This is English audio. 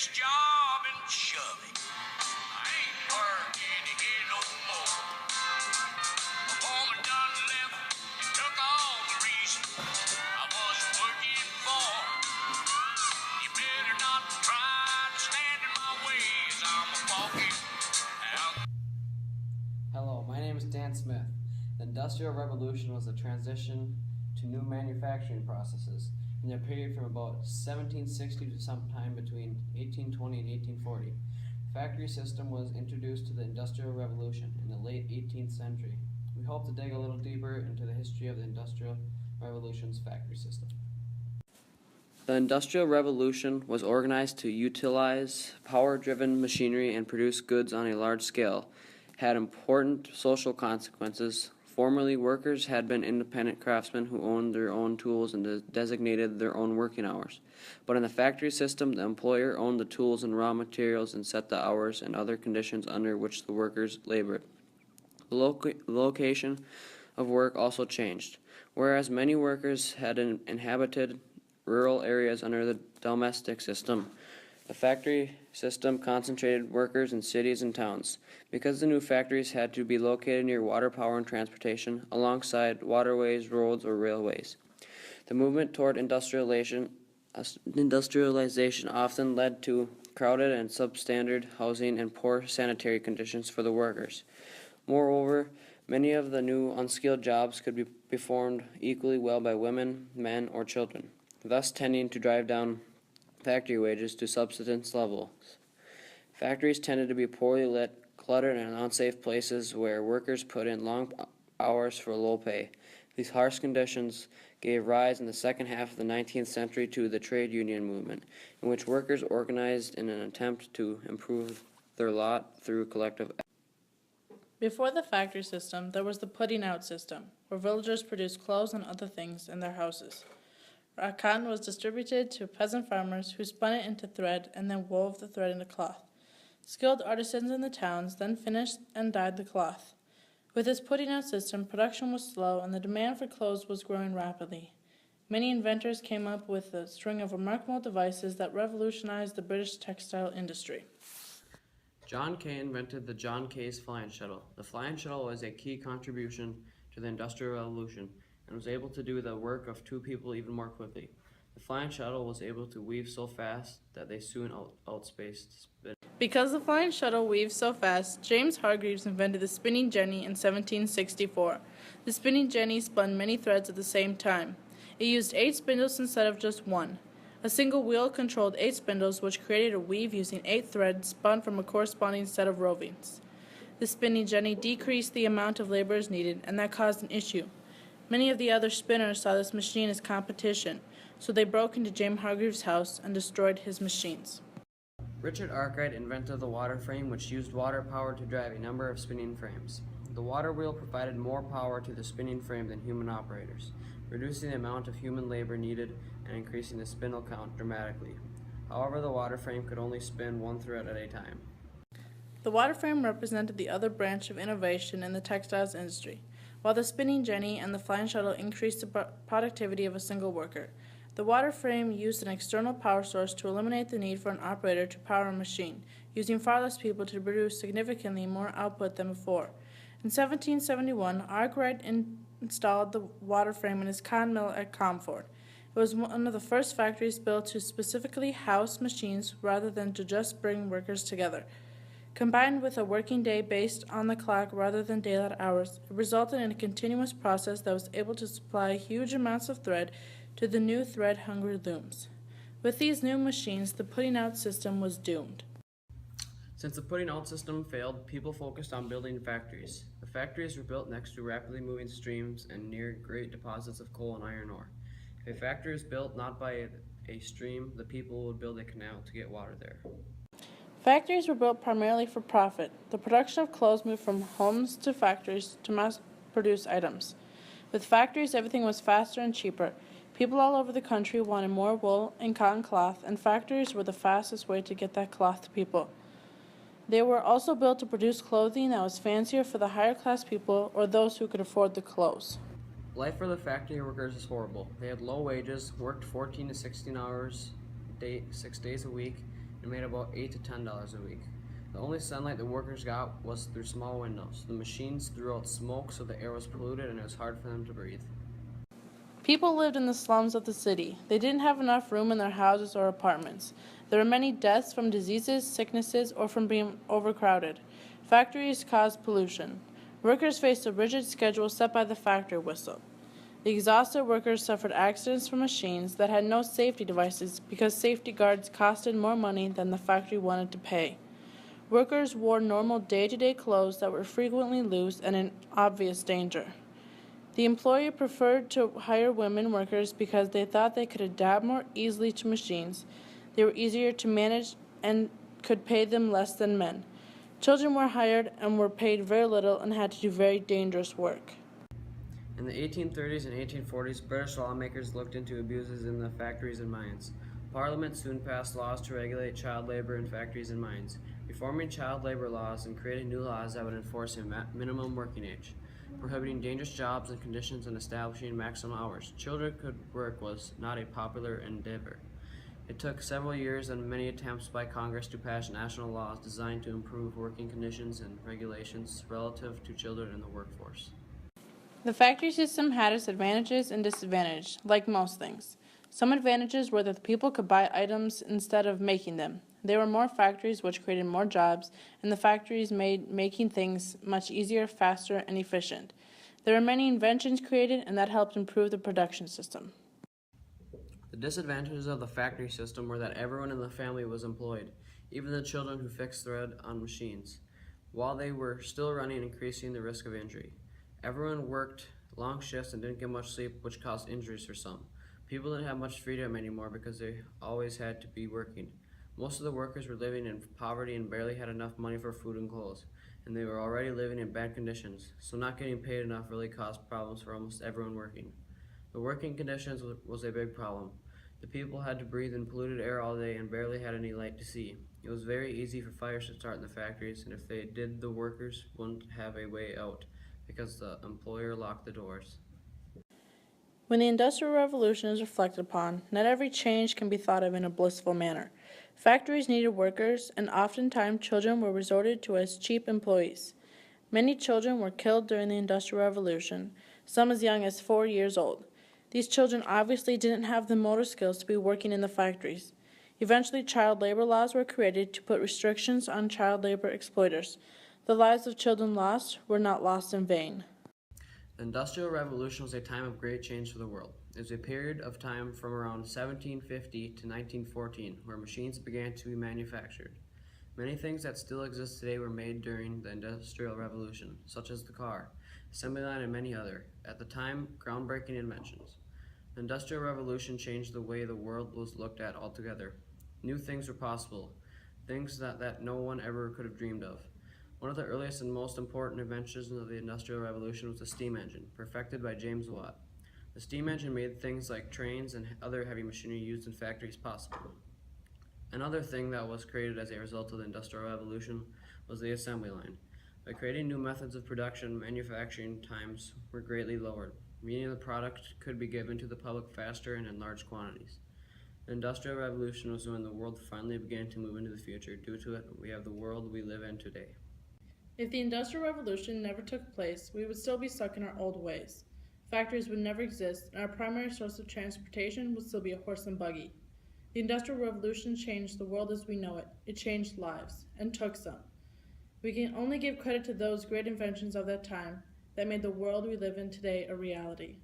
this job and shove it. I ain't working here no more. My woman done left and took all the reason I was working for. You better not try to stand in my ways. I'm a walking out. Hello, my name is Dan Smith. The Industrial Revolution was a transition to new manufacturing processes in the period from about 1760 to sometime between 1820 and 1840. The factory system was introduced to the Industrial Revolution in the late 18th century. We hope to dig a little deeper into the history of the Industrial Revolution's factory system. The Industrial Revolution was organized to utilize power-driven machinery and produce goods on a large scale. Had important social consequences. Formerly, workers had been independent craftsmen who owned their own tools and designated their own working hours. But in the factory system, the employer owned the tools and raw materials and set the hours and other conditions under which the workers labored. The location of work also changed. Whereas many workers had inhabited rural areas under the domestic system, the factory system concentrated workers in cities and towns. Because the new factories had to be located near water, power, and transportation, alongside waterways, roads, or railways. The movement toward industrialization often led to crowded and substandard housing and poor sanitary conditions for the workers. Moreover, many of the new unskilled jobs could be performed equally well by women, men, or children, thus tending to drive down factory wages to subsistence levels. Factories tended to be poorly lit, cluttered, and unsafe places where workers put in long hours for low pay. These harsh conditions gave rise in the second half of the 19th century to the trade union movement, in which workers organized in an attempt to improve their lot through collective action. Before the factory system, there was the putting out system, where villagers produced clothes and other things in their houses. Cotton was distributed to peasant farmers who spun it into thread and then wove the thread into cloth. Skilled artisans in the towns then finished and dyed the cloth. With this putting out system, production was slow and the demand for clothes was growing rapidly. Many inventors came up with a string of remarkable devices that revolutionized the British textile industry. John Kay invented the John Kay's flying shuttle. The flying shuttle was a key contribution to the Industrial Revolution and was able to do the work of two people even more quickly. The flying shuttle was able to weave so fast that they soon outspaced spin. Because the flying shuttle weaved so fast, James Hargreaves invented the spinning jenny in 1764. The spinning jenny spun many threads at the same time. It used 8 spindles instead of just 1. A single wheel controlled 8 spindles, which created a weave using 8 threads spun from a corresponding set of rovings. The spinning jenny decreased the amount of laborers needed, and that caused an issue. Many of the other spinners saw this machine as competition, so they broke into James Hargreaves' house and destroyed his machines. Richard Arkwright invented the water frame, which used water power to drive a number of spinning frames. The water wheel provided more power to the spinning frame than human operators, reducing the amount of human labor needed and increasing the spindle count dramatically. However, the water frame could only spin 1 thread at a time. The water frame represented the other branch of innovation in the textiles industry. While the spinning jenny and the flying shuttle increased the productivity of a single worker, the water frame used an external power source to eliminate the need for an operator to power a machine, using far less people to produce significantly more output than before. In 1771, Arkwright installed the water frame in his cotton mill at Comfort. It was one of the first factories built to specifically house machines rather than to just bring workers together. Combined with a working day based on the clock rather than daylight hours, it resulted in a continuous process that was able to supply huge amounts of thread to the new thread-hungry looms. With these new machines, the putting out system was doomed. Since the putting out system failed, people focused on building factories. The factories were built next to rapidly moving streams and near great deposits of coal and iron ore. If a factory was built not by a stream, the people would build a canal to get water there. Factories were built primarily for profit. The production of clothes moved from homes to factories to mass-produce items. With factories, everything was faster and cheaper. People all over the country wanted more wool and cotton cloth, and factories were the fastest way to get that cloth to people. They were also built to produce clothing that was fancier for the higher-class people or those who could afford the clothes. Life for the factory workers is horrible. They had low wages, worked 14 to 16 hours, 6 days a week, and made about $8 to $10 a week. The only sunlight the workers got was through small windows. The machines threw out smoke, so the air was polluted and it was hard for them to breathe. People lived in the slums of the city. They didn't have enough room in their houses or apartments. There were many deaths from diseases, sicknesses, or from being overcrowded. Factories caused pollution. Workers faced a rigid schedule set by the factory whistle. The exhausted workers suffered accidents from machines that had no safety devices because safety guards costed more money than the factory wanted to pay. Workers wore normal day-to-day clothes that were frequently loose and in obvious danger. The employer preferred to hire women workers because they thought they could adapt more easily to machines. They were easier to manage and could pay them less than men. Children were hired and were paid very little and had to do very dangerous work. In the 1830s and 1840s, British lawmakers looked into abuses in the factories and mines. Parliament soon passed laws to regulate child labor in factories and mines, reforming child labor laws and creating new laws that would enforce a minimum working age, prohibiting dangerous jobs and conditions and establishing maximum hours. Children could work was not a popular endeavor. It took several years and many attempts by Congress to pass national laws designed to improve working conditions and regulations relative to children in the workforce. The factory system had its advantages and disadvantages, like most things. Some advantages were that the people could buy items instead of making them. There were more factories, which created more jobs, and the factories made making things much easier, faster, and efficient. There were many inventions created, and that helped improve the production system. The disadvantages of the factory system were that everyone in the family was employed, even the children who fixed thread on machines, while they were still running, increasing the risk of injury. Everyone worked long shifts and didn't get much sleep, which caused injuries for some. People didn't have much freedom anymore because they always had to be working. Most of the workers were living in poverty and barely had enough money for food and clothes, and they were already living in bad conditions, so not getting paid enough really caused problems for almost everyone working. The working conditions was a big problem. The people had to breathe in polluted air all day and barely had any light to see. It was very easy for fires to start in the factories, and if they did, the workers wouldn't have a way out because the employer locked the doors. When the Industrial Revolution is reflected upon, not every change can be thought of in a blissful manner. Factories needed workers, and oftentimes children were resorted to as cheap employees. Many children were killed during the Industrial Revolution, some as young as 4 years old. These children obviously didn't have the motor skills to be working in the factories. Eventually, child labor laws were created to put restrictions on child labor exploiters. The lives of children lost were not lost in vain. The Industrial Revolution was a time of great change for the world. It was a period of time from around 1750 to 1914 where machines began to be manufactured. Many things that still exist today were made during the Industrial Revolution, such as the car, assembly line, and many other, at the time, groundbreaking inventions. The Industrial Revolution changed the way the world was looked at altogether. New things were possible, things that no one ever could have dreamed of. One of the earliest and most important inventions of the Industrial Revolution was the steam engine, perfected by James Watt. The steam engine made things like trains and other heavy machinery used in factories possible. Another thing that was created as a result of the Industrial Revolution was the assembly line. By creating new methods of production, manufacturing times were greatly lowered, meaning the product could be given to the public faster and in large quantities. The Industrial Revolution was when the world finally began to move into the future. Due to it, we have the world we live in today. If the Industrial Revolution never took place, we would still be stuck in our old ways. Factories would never exist, and our primary source of transportation would still be a horse and buggy. The Industrial Revolution changed the world as we know it. It changed lives, and took some. We can only give credit to those great inventions of that time that made the world we live in today a reality.